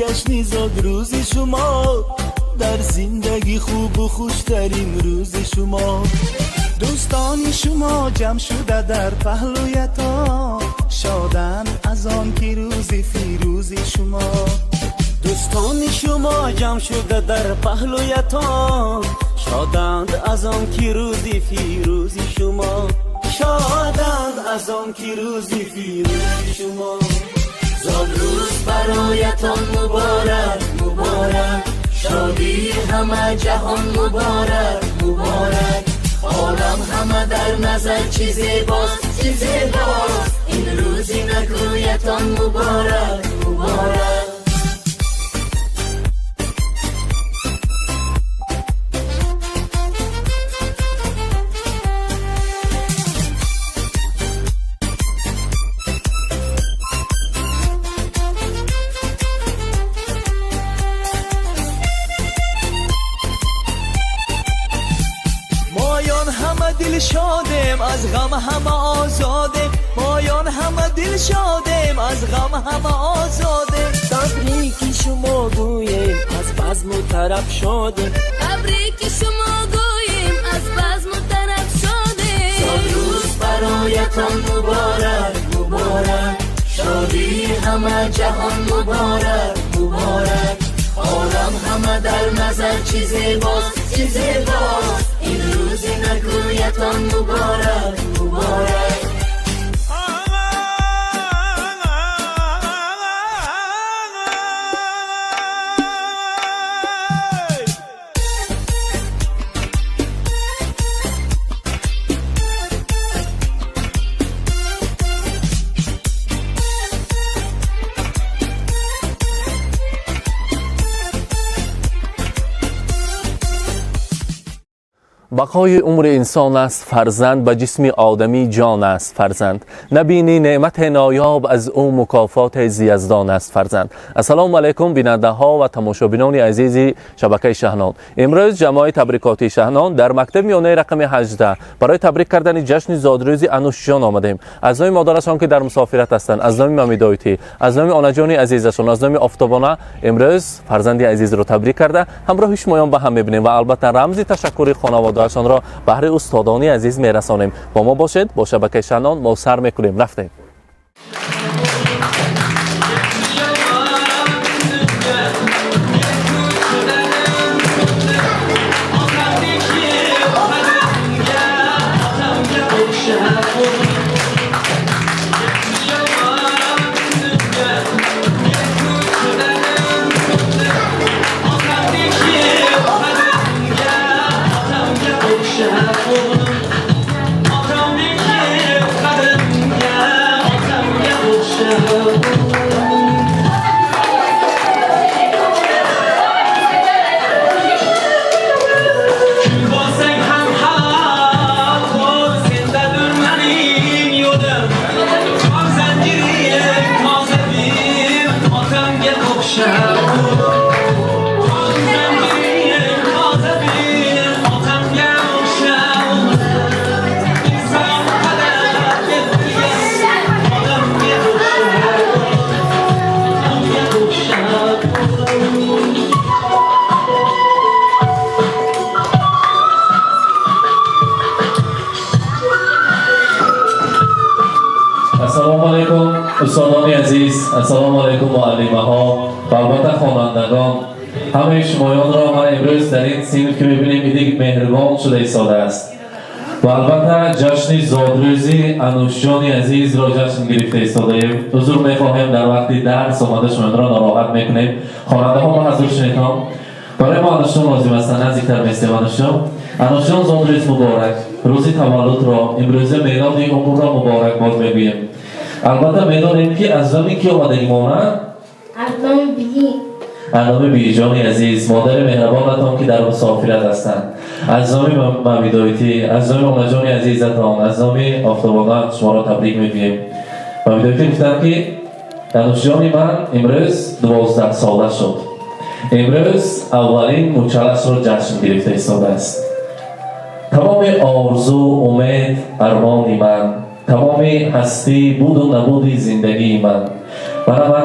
جشنی زاد روز شما، در زندگی خوب و خوشترین روز شما. دوستان شما جمع شده در پهلویتان، شادن از آن که روزی فیروزی شما. دوستان شما جمع شده در پهلویتان، شادند از آن که روزی فیروزی شما. شادند از آن که روزی فیروزی شما. زاد روز برایتان مبارک مبارک، شادی همه جهان مبارک مبارک. عالم همه در نظر چی زیباست چی زیباست، این روزی نگویتان مبارک مبارک. دل شادیم از غم همه آزادیم، مایان همه دل شادیم از غم همه آزادیم. تبریک شما گوییم از بزم و طرب شادیم، تبریک شما گوییم از بزم و طرب شادیم. زاد روز برایتان مبارک مبارک، شادی همه جهان مبارک مبارک. عالم همه در نظر چی زیباست چی زیباست، این روزی نگویتان مبارک مبارک. بقای عمر انسان است فرزند، به جسم آدمی جان است فرزند. نبینی نعمت نایاب از او مکافات یزدان است فرزند. السلام علیکم بیننده ها و تماشابینان عزیز شبکه شهنان. امروز جماعت تبریکاتی شهنان در مکتب میانه رقم 18 برای تبریک کردن جشن زادروزی انوش جان آمدیم. از نام مادرشان که در مسافرت هستند، از نام مامیدایتی، از نام آنا جان عزیزشان، از نام آفتابانه امروز فرزند عزیز رو تبریک کرده همراه شمایان به هم میبینیم و البته رمز تشکر خانواده را بهره استادانی عزیز میرسانیم. با ما باشید، با شبکه شهنان ما سر میکنیم. رفتیم. استادان عزیز، السلام علیکم معلمه ها و البته خوانندگان، همه شمایان را ما امروز در این سین که میبینیم ایدی مهربان شده ایستاده است و البته جشن زادروزی انوش جان عزیز را جشن گرفته ایستاده ایم. حضور میخواهیم در وقتی درس آمده شمایان را ناراحت میکنیم. خواننده ها ما حضور شنیدم برای ما انوش جان لازم است، نزدیکتر میستیم. انوش جان زادروز مبارک، روزی تولد را امروز میلاد عمر را مبارک باد میگوییم. البته میدانیم که از نام کی آمده مانند؟ از نام بی جان عزیز، مادر مهربانتان که در مسافرت هستند. از نام مامیدایتی، از نام آنا جان عزیزتان، از نام آفتابانه شما را تبریک میگوییم. مامیدایتی گفتند که انوش جان من امروز 12 ساله شد. امروز اولین مچالش را جشن گرفته ایستاده است. تمام آرزو، امید، ارمان من، تمام هستی بود و نبود زندگی من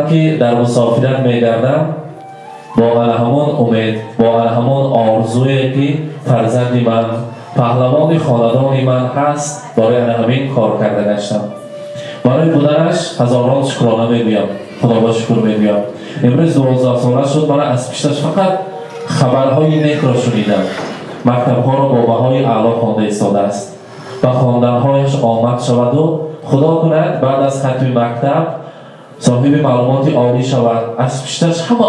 که در مسافرت میگردم با همون امید، با همون آرزویی که فرزندی من پهلوان خاندان من هست، برای همین کار کرده گشتم. برای بودنش هزاران شکرانه میگویم، خدا با شکر میگویم. امروز 12 ساله شد، من از پیشش فقط خبرهای نیک را شنیدم. مکتب‌ها را با بهای اعلی خوانده ایستاده است و خواندن‌هایش آمد شود و خدا کند بعد از ختم مکتب صاحب معلومات عالی شود. از پیشش همه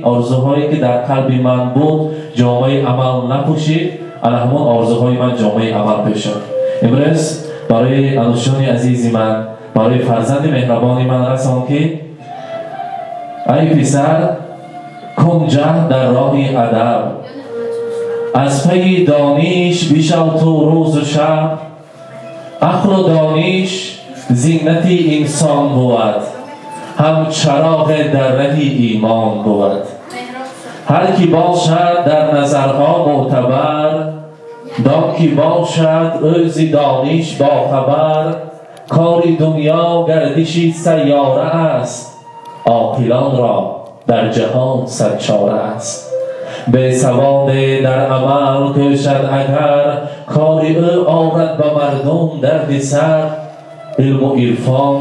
آرزوهایی که در قلب من بود جامعه عمل نپوشید، همون آرزوهای من جامعه عمل پوشید. امروز برای انوشان عزیزی من، برای فرزند مهربانی من رسان که ای پسر کن جهد در راه ادب، از پی دانش بشو تو روز و شب. عقل و دانش زینت انسان بود، هم چراغ در ره ایمان بود. هر کی باشد در نظرها معتبر، دان کی باشد روز دانش با خبر. کاری دنیا گردشی سیاره است، عاقلان را در جهان صد چاره است. به سواد در عمل کوشد اگر، کاری او آورد به مردم درد سر. علم و عرفان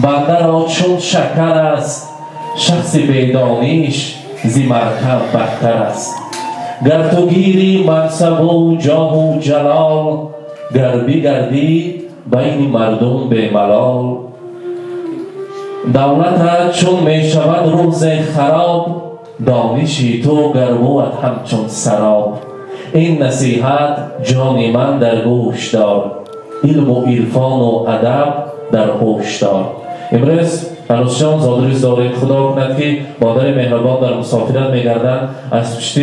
بنده را چون شکر است، شخص بیدانش زی مرکب بدتر است. گر تو گیری منصب و جاه و جلال، گر بگردی بین مردم به ملال. دولتت چون می شود روز خراب، دانشی تو گر بود همچون سراب. این نصیحت جان من در گوش دار، علم و عرفان و ادب در هوش دار. امروز انوشان زادروز دارید. خدا کند که مادر مهربان در مسافرت میگردند، از پشت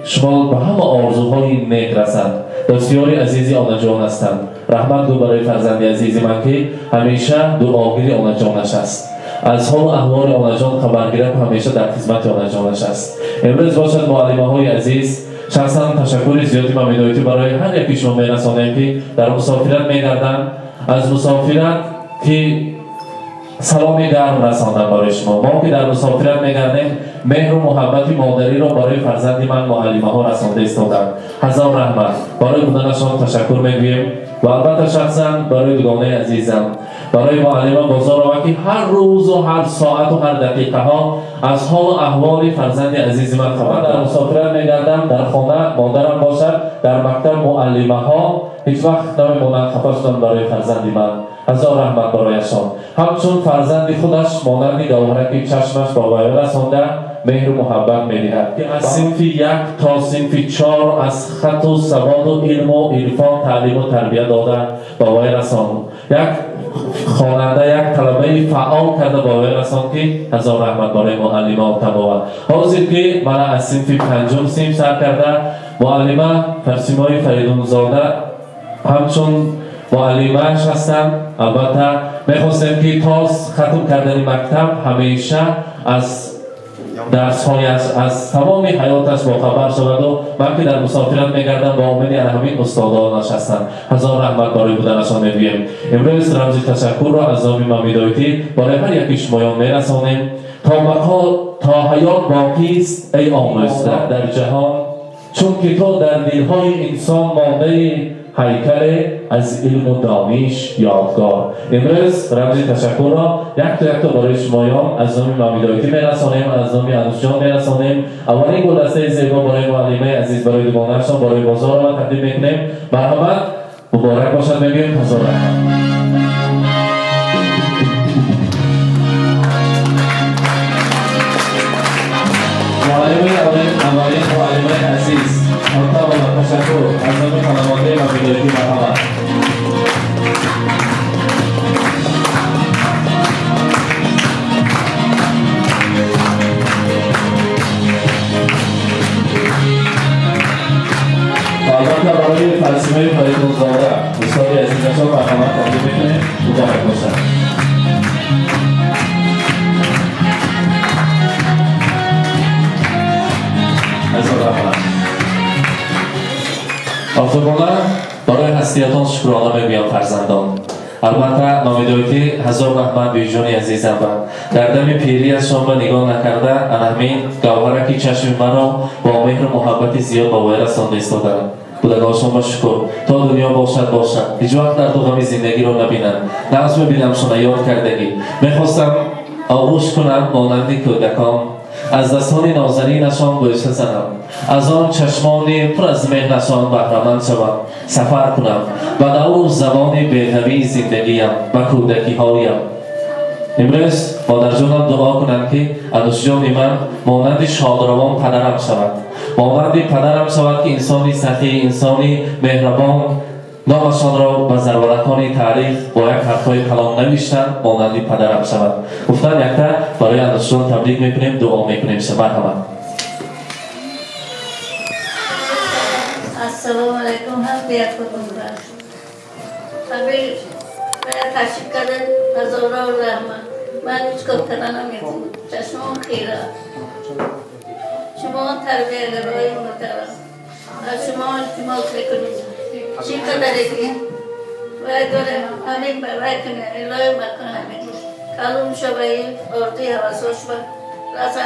شما به همه آرزوهای نیک رسند. دستیاری عزیزی آنا جان هستند. رحمت گو برای فرزندی عزیزی من که همیشه دعاگیری آنا جانش است. از حال و احوال آنا جان خبر گیرم، همیشه در خدمت آنا جانش است. امروز باشد معلمه های عزیز، شخصا تشکر زیادی من می‌دارم برای هر یکی شما می‌رسانم که در مسافرت می‌گردند. از مسافرت که سلامی گرم رساندم برای شما. ما که در مسافرت می‌گردیم، مهر و محبت مادری را برای فرزند من معلمه ها رسانده ایستادند. هزار رحمت. برای بودنشان تشکر می‌گویم و البته شخصا برای دوگانه عزیزم، برای معلم بزرگ که هر روز و هر ساعت و هر دقیقه ها از حال و احوال فرزند عزیز من خبر. در مسافرت می‌گردم، در خانه مادرم باشد، در مکتب معلمه ها هیچ وقت نمی‌مانند خفه شدن برای فرزند من. هزار رحمت برایشان. همچون فرزند خودش مانند گوهره که چشمش با وی رسانده مهر و محبت می‌دهد که از صنف 1 تا صنف 4 از خط و سواد و علم و عرفان تعلیم و تربیت داده با وی رساند. یک خواننده، یک طلبه فعال کرده با وی رساند که هزار رحمت برای معلمه و تباوت. حاضر که من از صنف 5 صنف سر کرده معلمه فرسیمای فریدون زاده همچون معلمه‌اش هستم. البته می‌خواستم که تا ختم کردن مکتب همیشه از درس‌های از تمام حیاتش با خبر شود و من که در مسافرت می‌گردم با امید همین استادانش هستم. هزار رحمت برای بودنشان می‌گویم. امروز رمز تشکر را از نام مامیدایتی برای هر یکی شمایان می‌رسانیم تا حیات باقی است ای آموزده در جهان، چون که تو در دل‌های انسان مانده هیکل از علم و دانش یادگار. امروز رمز تشکر را یک تا برای شمایان از نام مامیدایتی میرسانیم، از نام انوشان میرسانیم. اولین گلدسته زیبا برای معلمه عزیز، برای دوگانه‌شان، برای بازار را تقدیم میکنیم. مرحمت مبارک باشد میگیم. هزار رحمت. اولین معلمه عزیز، مرتبا و تشکر از نام خانواده مامیدایتی. مرحمت. البته برای فرسیمه فریدون زاده استاد عزیزشان مرحمت تقدیم میکنیم. مبارک باشد. آخرانه برای هستیتان شکرانه میگویم فرزندان. البته نامیدوی که هزار رحمت به جان عزیزم بود. در دم پیری از شما نگاه نکرده همین گوهره که چشم مرا با مهر و محبت زیاد با وی رسانده ایستادند. خداگاه شما شکر تا دنیا باشد هیچ وقت در غم زندگی را نبینم نه از ببینم شما یاد کردگی. میخواستم آغوش کنم مانند کودکان از دستان نازنینشان بوسه زنم از آن چشمان پر از مهرشان بهره‌مند شوم سفر کنم و دور زمان بی‌نوی زندگیم و کودکی هایم. امروز مادر جانم دعا کنند که انوش جان من مانند شادروان پدرم شود مانند پدرم شود که انسانی سخی انسانی مهربان نامشان را به زرورکان تاریخ با یک حرفای کلام نوشتن مانند پدرم شود. گفتن یکتا برای انوش جان تبریک میکنیم دعا میکنیم. مرحبا. السلام علیکم هم بیاد کدوم برد ابی باید تشکر کردن هزارا و رحمت من هیچ کار کردن نمیتونم چشمان خیره شما تربیه گرای محترم از شما التماس میکنیم چی قدره که باید داره همین برای کنه الهی مکن همین کلون شبایی ارده حواساش با راسا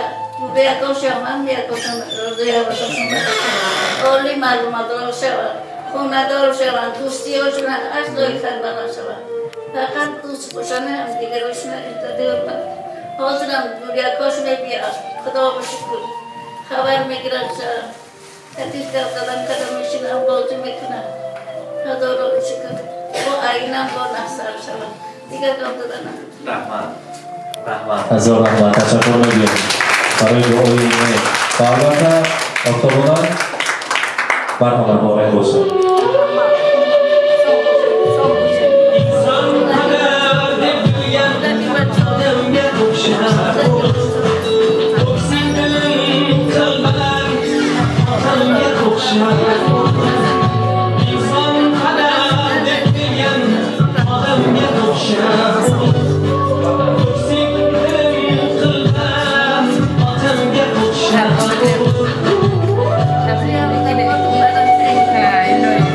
بیاکوشم هم بیاکوشم ارده حواساشم اولی معلومات را شود خونه دار شود دوستی هاشون از دوی خربان شود فقط دوست باشنه هم دیگر باشنه انتظار من حاضرم بیاکوش میبیاد خدا بشکر خبر میگیرد شد تکیز قدم میشینم بازی میکنم خدا را بشکر و آینم با نحصر شود دیگر کام دادنم رحمت هزار رحمت تشکر میگیم برای دعای اینه و البته اکتبران مرحبا مبارک باشه.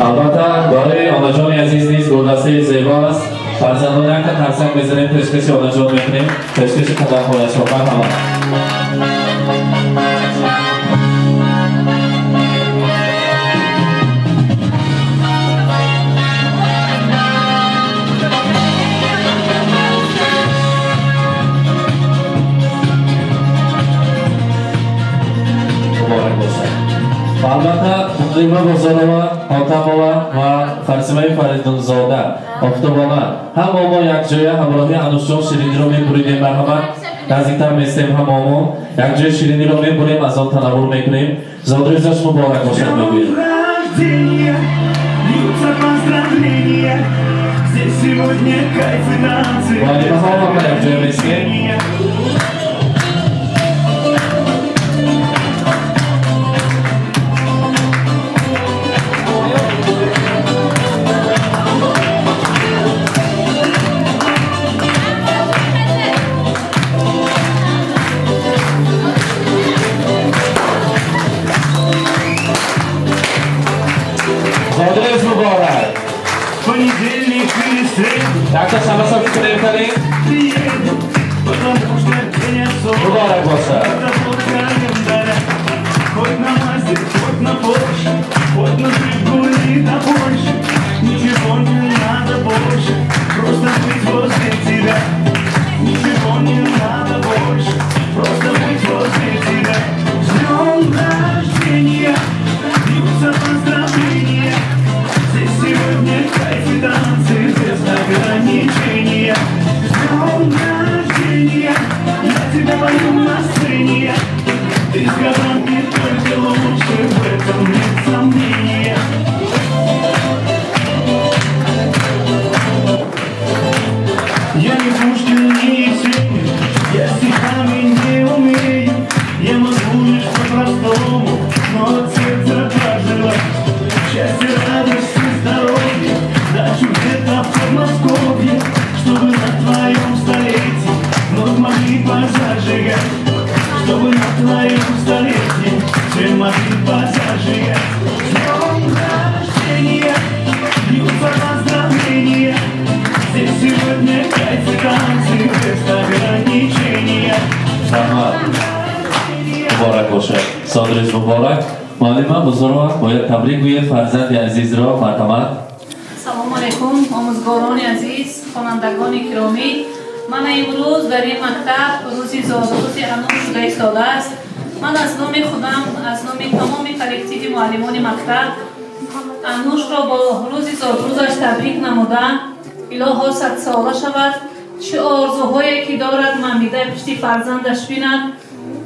البته برای آنجان عزیز نیز گلدسته زیبا است. فرزندان یک ترسنگ بزنیم پیشکش آنجان میکنیم پیشکش قدم خودش رو مرحبا. البته مقیمه بزرگوار حاتموار و فرسمه فریدونزاده اکتبران هم ما یک جای همراهی انوش جان شیرینی رو میبریدیم. مرحبا نزدیکتر میستیم هم ما یک جای شیرینی رو میبریم از آن تنور میکنیم. زادروزش مبارک باشد میگویم. ولی ها ما یک جای میستیم. زادروز مبارک. یک تا شما سبی کنیم کنیم مبارک باشد. ограничения. Я тебя мою настроение. معلم بزرگ باید تبریک گوید فرزند عزیز را. مرحمت. سلام علیکم آموزگاران عزیز، خوانندگان گرامی. من امروز در این مکتب روزی زادروز انوش شده ایستاده است. من از نام خودم، از نام تمام کلکتیو معلمان مکتب انوش را با روزی زادروزش تبریک نمودم. الها 100 ساله شود، چه آرزوهایی که دارد ممیده پشت فرزندش بیند.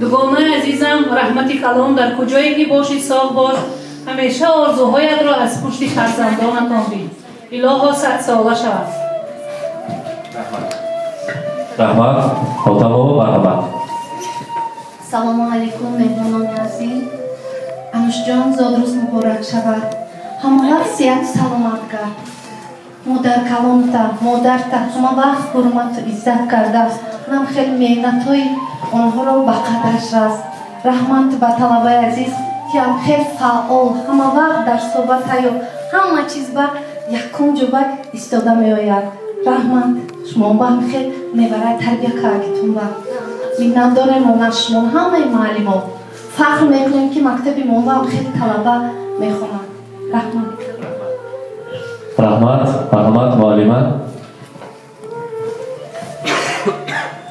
دوگانه عزیزم رحمت کلام در کجایی که باشی ساق باش، همیشه آرزوهایت را از پشت فرزندانت بین. الها 100 ساله شود. رحمت. حاتم مرحمت. سلام علیکم مهمانان عزیز. انوش جان زادروز مبارک شود. همه وقت صحت سلامت کرد. مادر کلامتا، مادرتا همه وقت حرمت و عزت کرده است. نم خیلی مهنت های آنها را به قدرش رست. رحمت به طلبه عزیز که هم خیلی فعال، همه وقت در صحبت های همه چیز به یکم جوبک ایستاده می آید. رحمت شما با هم خیلی میبره تربیه کردتون با می‌نام داریم و شما همه معلمان فخر میکنیم که مکتب ما هم خیلی طلبه میخونند. رحمت. مرحمت معلم.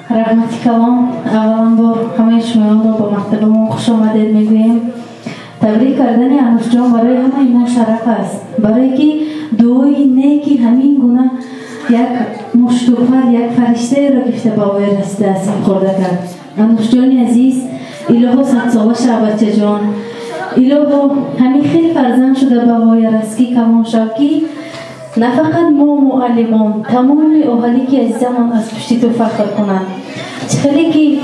رحمت کلام. اولا بار همه شما را با مکتب ما خوش آمدید میگوییم. تبریک کردن انوش جان برای همه ما شرف است، برای که دعای نیکی همین گونه یک مشتوفر، یک فرشته را گفته با وی رسیده است خورده کرد. انوش جان عزیز الهو 100 ساله شد بچه جان. الهو همین خیلی فرزند شده با وی رسکی کمان شد که نه فقط ما معلمان، تمام اهالی که عزیزمان از پشت تو فخر کنند. چخیلی که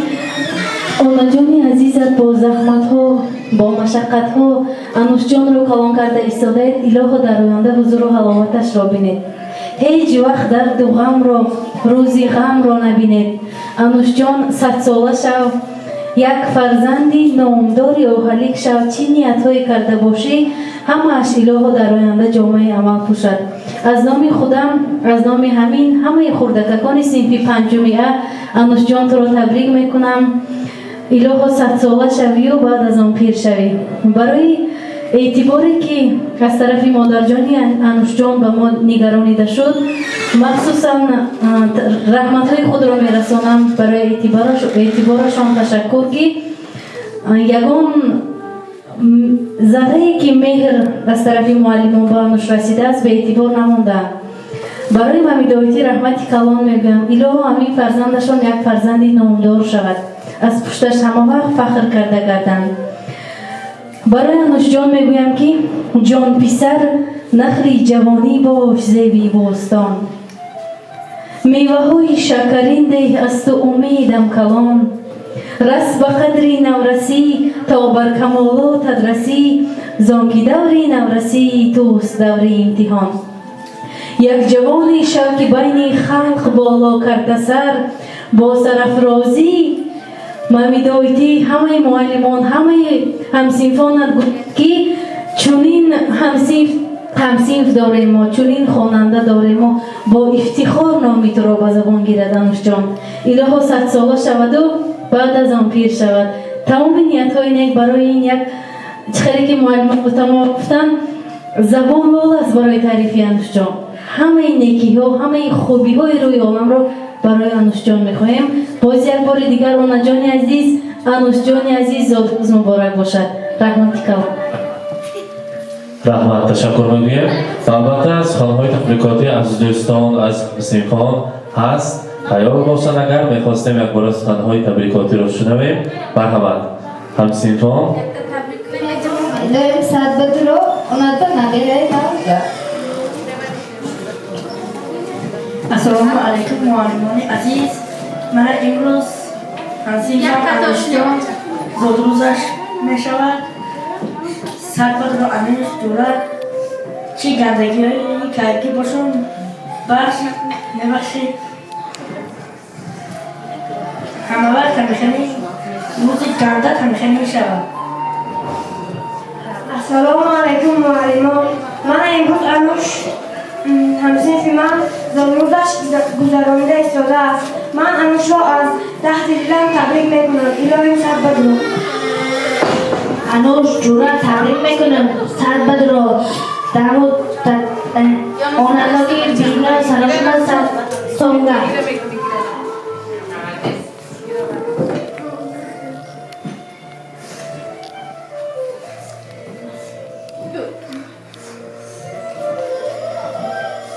آنا جان عزیزت با زحمت ها، با مشقت ها انوش جان رو کلان کرده ایستاده. الهو در آینده حضور و حلاوتش را بینید. هیچ وقت درد و غم را، روزی غم را نبینید. انوش جان 100 ساله شو، یک فرزندی نامداری اهالی شو. چی نیت های کرده باشی همه اش الهو در آینده جامعه عمل پوشد. از نام خودم، از نام همین همه خردککان صنف پنجمی انوش جان تو را تبریک میکنم. الهو 100 ساله شوی و بعد از آن پیر شوی. برای اعتباری که از طرف مادر جانی انوش جان به ما نگرانیده شد، مخصوصا رحمت های خود را میرسانم برای اعتبارشان تشکر که یگان ذره که مهر از طرف معلمان به انوش رسیده است به اعتبار نمانده. برای ممیدایتی رحمت کلان میگم الهو همین فرزندشان یک فرزندی نامدار شود، از پشتش همه وقت فخر کرده گردند. برای انوش جان میگویم که جان پسر نخلی جوانی باش زیبی بوستان، میوه های شکرین ده از تو امیدم کلان. رس به قدری نورسی تا بر کمالاتت رسی، زانکی دوری نورسی توست دوری امتحان. یک جوانی شو که بین خلق بالا کرده سر، با سرافرازی ممیدایتی همه معلمان همه همسینفانت گفت که چونین همسینف داریم ما، چونین خواننده داریم ما، با افتخار نامی تو را به زبان گیرد انوش جان. الهو 100 ساله شود و بعد از آن پیر شود. تمام نیت های نیک برای این یک چخیلی که معلمان گفتن زبان لال است برای تعریف انوش جان. همه نیکی ها، همه خوبی های روی عالم را برای انوش جان میخواهیم. باز یک بار دیگر آنا جان عزیز، انوش جان عزیز زادروز مبارک باشد. رحمت کلام. رحمت. تشکر میگویم. البته از خانم‌های تبریکاتی از دوستان از صنفان هست حیار باشند. اگر میخواستیم یک بار از خانم‌های تبریکاتی را شنویم. مرحبا هم صنفان. داریم ساعت بدرو اونتا نگیره نگیره. السلام علیکم معلمان عزیز. من امروز همسین انوش جان زادروزش می شود. سر بدر و انوش دورد چی گندگی هایی که باشون بخش نبخشید. همه وقت همیخنی روزی گندت همیخنی می شود. السلام علیکم معلمان. من امروز انوش همسنف من زادروزش گذرانده ایستاده است. من انوش را از ته دلم تبریک میکنم. الهی سر بدرو. انوش جورا تبریک میکنم صد بد رو دمو آنالوگی بینا سرشما صد سونگا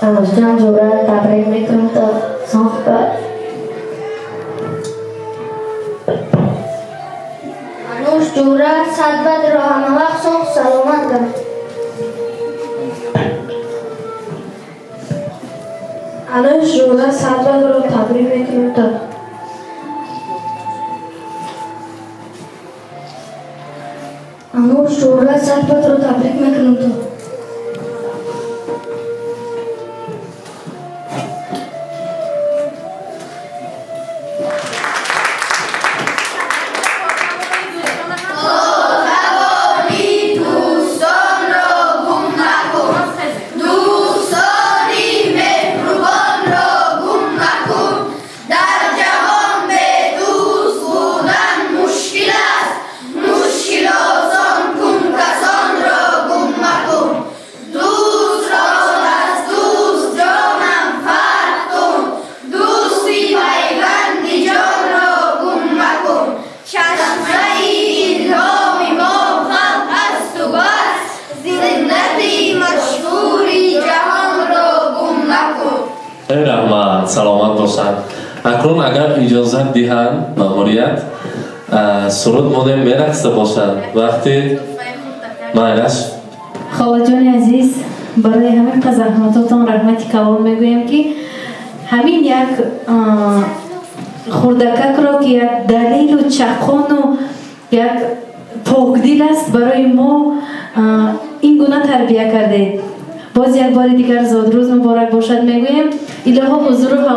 انوش جان جورا تبریک میکنم تا سونگا انوش جورا صد بد رو همه وقت سوخ سلامت کرد. انوش جورا صد بد رو تبریک میکنم تا انوش جورا صد بد رو تبریک میکنم تا رحمت سلامت باشند. اکنون اگر اجازه دهند ماموریت سرود مونم میرقصه باشند وقتی مایرش خاله جان عزیز برای همین زحماتتان رحمتی کلام میگویم که همین یک خوردکک را که یک دلیل و چقان و یک پاکدیل است برای ما این گونه تربیه کرده. باز یک بار دیگر زادروز مبارک باشد میگویم. الها حضور و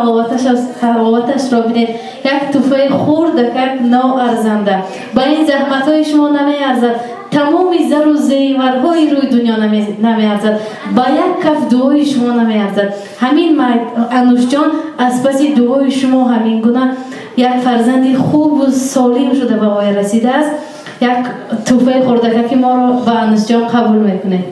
حلاوتش را بینید. یک توفه خوردکک ناارزنده با این زحمت های شما نمیارزد. تمام زر و زیورهای روی دنیا نمیارزد. با یک کف دعای شما نمیارزد. همین انوش جان از پس دعای شما همین گونه یک فرزند خوب و سالم شده به پای رسیده است. یک توفه خوردکک ما را به انوش جان قبول میکنه.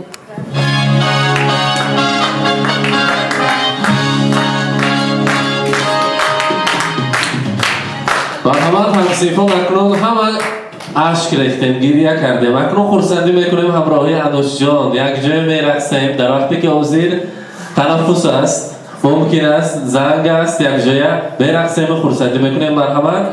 مرحمت همسیفان اکنون همه عشق ریختیم گریه کردیم. اکنون خورسندی میکنیم همراهی انوش جان یک جای میرقصیم. در وقتی که اوزیر تنفس است ممکن است زنگ است یک جای میرقصیم خورسندی میکنیم. مرحمت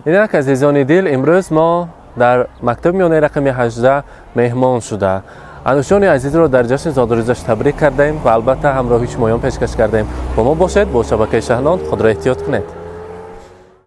اینک عزیزان دل، امروز ما در مکتب میانه رقم 18 مهمان شده انوشجان عزیز را در جشن زادروزش تبریک کردیم و البته همراهی شمایان پیشکش کردیم. با ما باشید، با شبکه شهنان خود را احتیاط کنید.